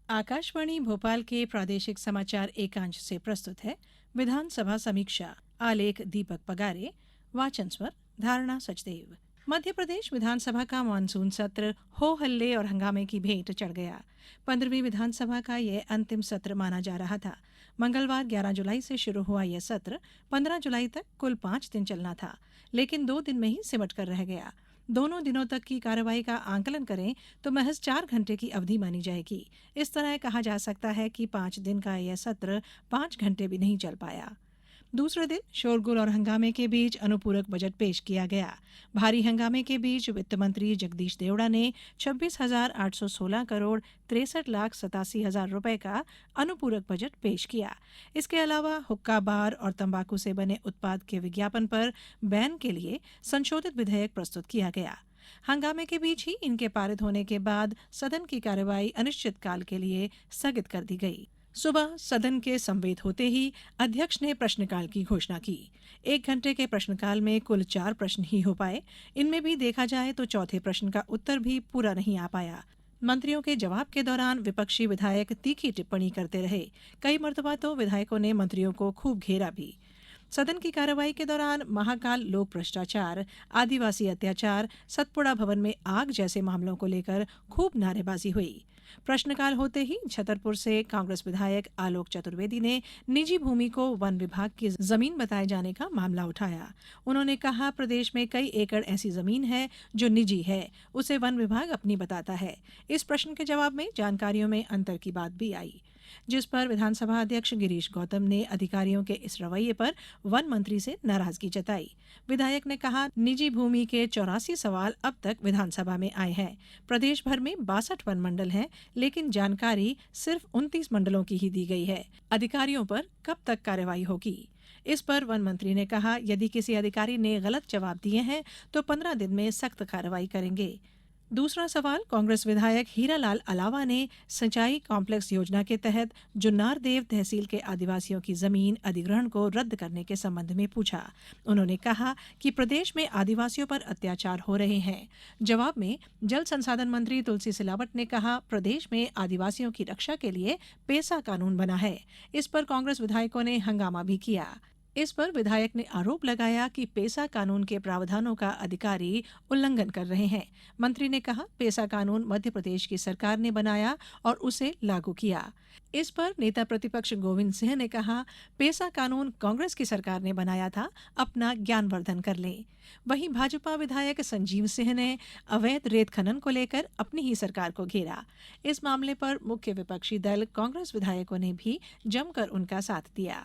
आकाशवाणी भोपाल के प्रादेशिक समाचार एकांश से प्रस्तुत है विधानसभा समीक्षा। आलेख दीपक पगारे, वाचन स्वर धारणा सचदेव। मध्य प्रदेश विधानसभा का मानसून सत्र हो हल्ले और हंगामे की भेंट चढ़ गया। 15वीं विधानसभा का यह अंतिम सत्र माना जा रहा था। मंगलवार 11 जुलाई से शुरू हुआ यह सत्र 15 जुलाई तक कुल 5 दिन चलना था, लेकिन 2 दिन में ही सिमट कर रह गया। दोनों दिनों तक की कार्रवाई का आंकलन करें तो महज 4 घंटे की अवधि मानी जाएगी। इस तरह कहा जा सकता है कि 5 दिन का यह सत्र 5 घंटे भी नहीं चल पाया। दूसरे दिन शोरगुल और हंगामे के बीच अनुपूरक बजट पेश किया गया। भारी हंगामे के बीच वित्त मंत्री जगदीश देवड़ा ने 26,816 करोड़ 63,87,000 रुपए का अनुपूरक बजट पेश किया। इसके अलावा हुक्का, बार और तंबाकू से बने उत्पाद के विज्ञापन पर बैन के लिए संशोधित विधेयक प्रस्तुत किया गया। हंगामे के बीच ही इनके पारित होने के बाद सदन की कार्यवाही अनिश्चितकाल के लिए स्थगित कर दी गई। सुबह सदन के संवेद होते ही अध्यक्ष ने प्रश्नकाल की घोषणा की। 1 घंटे के प्रश्नकाल में कुल 4 प्रश्न ही हो पाए। इनमें भी देखा जाए तो चौथे प्रश्न का उत्तर भी पूरा नहीं आ पाया। मंत्रियों के जवाब के दौरान विपक्षी विधायक तीखी टिप्पणी करते रहे। कई मर्तबा तो विधायकों ने मंत्रियों को खूब घेरा भी। सदन की कार्यवाही के दौरान महाकाल लोक भ्रष्टाचार, आदिवासी अत्याचार, सतपुड़ा भवन में आग जैसे मामलों को लेकर खूब नारेबाजी हुई। प्रश्नकाल होते ही छतरपुर से कांग्रेस विधायक आलोक चतुर्वेदी ने निजी भूमि को वन विभाग की जमीन बताए जाने का मामला उठाया। उन्होंने कहा, प्रदेश में कई एकड़ ऐसी जमीन है जो निजी है, उसे वन विभाग अपनी बताता है। इस प्रश्न के जवाब में जानकारियों में अंतर की बात भी आई, जिस पर विधानसभा अध्यक्ष गिरीश गौतम ने अधिकारियों के इस रवैये पर वन मंत्री से नाराजगी जताई। विधायक ने कहा, निजी भूमि के 84 सवाल अब तक विधानसभा में आए हैं। प्रदेश भर में 62 वन मंडल हैं, लेकिन जानकारी सिर्फ 29 मंडलों की ही दी गई है। अधिकारियों पर कब तक कार्रवाई होगी? इस पर वन मंत्री ने कहा, यदि किसी अधिकारी ने गलत जवाब दिए हैं तो 15 दिन में सख्त कार्रवाई करेंगे। दूसरा सवाल कांग्रेस विधायक हीरालाल अलावा ने सिंचाई कॉम्प्लेक्स योजना के तहत जुन्नार देव तहसील के आदिवासियों की जमीन अधिग्रहण को रद्द करने के संबंध में पूछा। उन्होंने कहा कि प्रदेश में आदिवासियों पर अत्याचार हो रहे हैं। जवाब में जल संसाधन मंत्री तुलसी सिलावट ने कहा, प्रदेश में आदिवासियों की रक्षा के लिए पेसा कानून बना है। इस पर कांग्रेस विधायकों ने हंगामा भी किया। इस पर विधायक ने आरोप लगाया कि पेसा कानून के प्रावधानों का अधिकारी उल्लंघन कर रहे हैं। मंत्री ने कहा, पेसा कानून मध्य प्रदेश की सरकार ने बनाया और उसे लागू किया। इस पर नेता प्रतिपक्ष गोविंद सिंह ने कहा, पेसा कानून कांग्रेस की सरकार ने बनाया था, अपना ज्ञानवर्धन कर लें। वहीं भाजपा विधायक संजीव सिंह ने अवैध रेत खनन को लेकर अपनी ही सरकार को घेरा। इस मामले पर मुख्य विपक्षी दल कांग्रेस विधायकों ने भी जमकर उनका साथ दिया।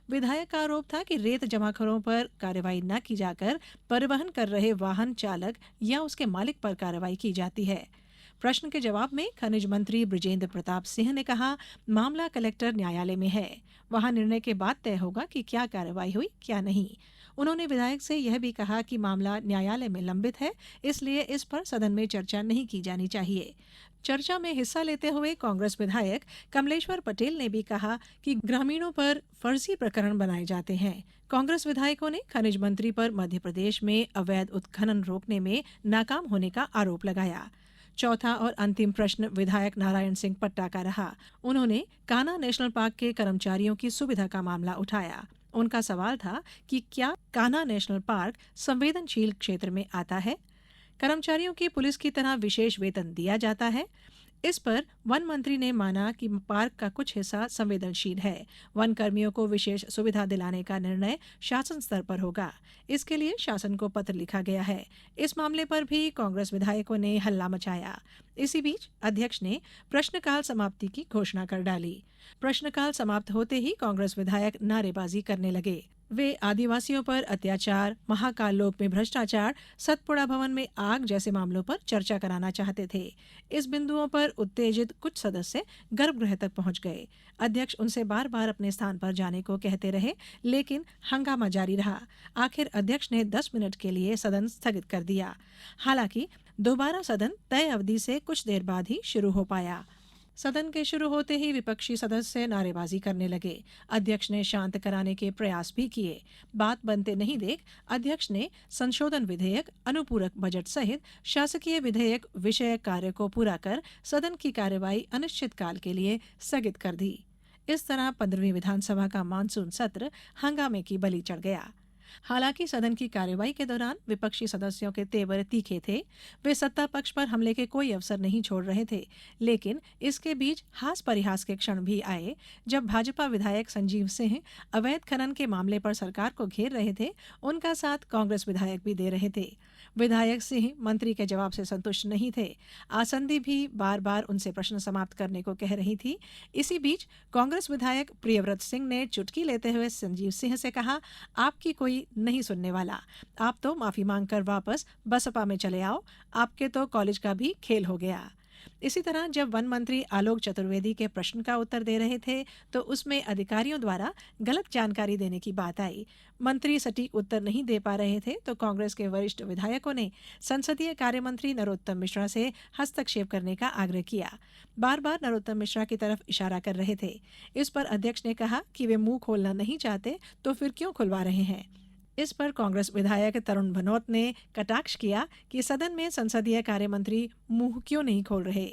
विधायक का आरोप था कि रेत जमाखोरों पर कार्रवाई न की जाकर परिवहन कर रहे वाहन चालक या उसके मालिक पर कार्रवाई की जाती है। प्रश्न के जवाब में खनिज मंत्री बृजेंद्र प्रताप सिंह ने कहा, मामला कलेक्टर न्यायालय में है, वहां निर्णय के बाद तय होगा कि क्या कार्रवाई हुई क्या नहीं। उन्होंने विधायक से यह भी कहा कि मामला न्यायालय में लंबित है, इसलिए इस पर सदन में चर्चा नहीं की जानी चाहिए। चर्चा में हिस्सा लेते हुए कांग्रेस विधायक कमलेश्वर पटेल ने भी कहा कि ग्रामीणों पर फर्जी प्रकरण बनाए जाते हैं। कांग्रेस विधायकों ने खनिज मंत्री पर मध्य प्रदेश में अवैध उत्खनन रोकने में नाकाम होने का आरोप लगाया। चौथा और अंतिम प्रश्न विधायक नारायण सिंह पट्टा का रहा। उन्होंने कान्हा नेशनल पार्क के कर्मचारियों की सुविधा का मामला उठाया। उनका सवाल था कि क्या कान्हा नेशनल पार्क संवेदनशील क्षेत्र में आता है? कर्मचारियों की पुलिस की तरह विशेष वेतन दिया जाता है? इस पर वन मंत्री ने माना कि पार्क का कुछ हिस्सा संवेदनशील है। वन कर्मियों को विशेष सुविधा दिलाने का निर्णय शासन स्तर पर होगा। इसके लिए शासन को पत्र लिखा गया है। इस मामले पर भी कांग्रेस विधायकों ने हल्ला मचाया। इसी बीच अध्यक्ष ने प्रश्नकाल समाप्ति की घोषणा कर डाली। प्रश्नकाल समाप्त होते ही कांग्रेस विधायक नारेबाजी करने लगे। वे आदिवासियों पर अत्याचार, महाकाल लोक में भ्रष्टाचार, सतपुड़ा भवन में आग जैसे मामलों पर चर्चा कराना चाहते थे। इस बिंदुओं पर उत्तेजित कुछ सदस्य गर्भगृह तक पहुंच गए। अध्यक्ष उनसे बार बार अपने स्थान पर जाने को कहते रहे, लेकिन हंगामा जारी रहा। आखिर अध्यक्ष ने 10 मिनट के लिए सदन स्थगित कर दिया। हालांकि दोबारा सदन तय अवधि से कुछ देर बाद ही शुरू हो पाया। सदन के शुरू होते ही विपक्षी सदस्य नारेबाजी करने लगे। अध्यक्ष ने शांत कराने के प्रयास भी किए। बात बनते नहीं देख अध्यक्ष ने संशोधन विधेयक, अनुपूरक बजट सहित शासकीय विधेयक विषय कार्य को पूरा कर सदन की कार्यवाही अनिश्चितकाल के लिए स्थगित कर दी। इस तरह 15वीं विधानसभा का मानसून सत्र हंगामे की बलि चढ़ गया। हालांकि सदन की कार्यवाही के दौरान विपक्षी सदस्यों के तेवर तीखे थे। वे सत्ता पक्ष पर हमले के कोई अवसर नहीं छोड़ रहे थे, लेकिन इसके बीच हास परिहास के क्षण भी आए जब भाजपा विधायक संजीव सिंह अवैध खनन के मामले पर सरकार को घेर रहे थे। उनका साथ कांग्रेस विधायक भी दे रहे थे। विधायक सिंह मंत्री के जवाब से संतुष्ट नहीं थे। आसंदी भी बार बार उनसे प्रश्न समाप्त करने को कह रही थी। इसी बीच कांग्रेस विधायक प्रियव्रत सिंह ने चुटकी लेते हुए संजीव सिंह से कहा, आपकी कोई नहीं सुनने वाला। आप तो माफी मांगकर वापस बसपा में चले आओ। आपके तो कॉलेज का भी खेल हो गया। इसी तरह जब वन मंत्री आलोक चतुर्वेदी के प्रश्न का उत्तर दे रहे थे तो उसमें अधिकारियों द्वारा गलत जानकारी देने की बात आई। मंत्री सटीक उत्तर नहीं दे पा रहे थे तो कांग्रेस के वरिष्ठ विधायकों ने संसदीय कार्य मंत्री नरोत्तम मिश्रा से हस्तक्षेप करने का आग्रह किया। बार बार नरोत्तम मिश्रा की तरफ इशारा कर रहे थे। इस पर अध्यक्ष ने कहा कि वे मुंह खोलना नहीं चाहते तो फिर क्यों खुलवा रहे हैं। इस पर कांग्रेस विधायक तरुण भनोत ने कटाक्ष किया कि सदन में संसदीय कार्य मंत्री मुंह क्यों नहीं खोल रहे।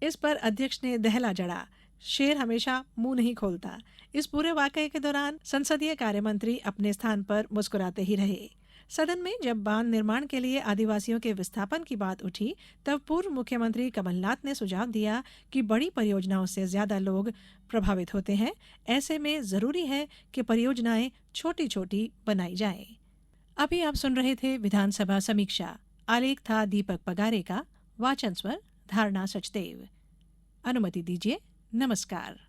इस पर अध्यक्ष ने दहला जड़ा, शेर हमेशा मुंह नहीं खोलता। इस पूरे वाकये के दौरान संसदीय कार्य मंत्री अपने स्थान पर मुस्कुराते ही रहे। सदन में जब बांध निर्माण के लिए आदिवासियों के विस्थापन की बात उठी तब पूर्व मुख्यमंत्री कमलनाथ ने सुझाव दिया कि बड़ी परियोजनाओं से ज्यादा लोग प्रभावित होते हैं। ऐसे में जरूरी है कि परियोजनाएं छोटी छोटी बनाई जाएं। अभी आप सुन रहे थे विधानसभा समीक्षा। आलेख था दीपक पगारे का। वाचन स्वर धारणा सचदेव। अनुमति दीजिए। नमस्कार।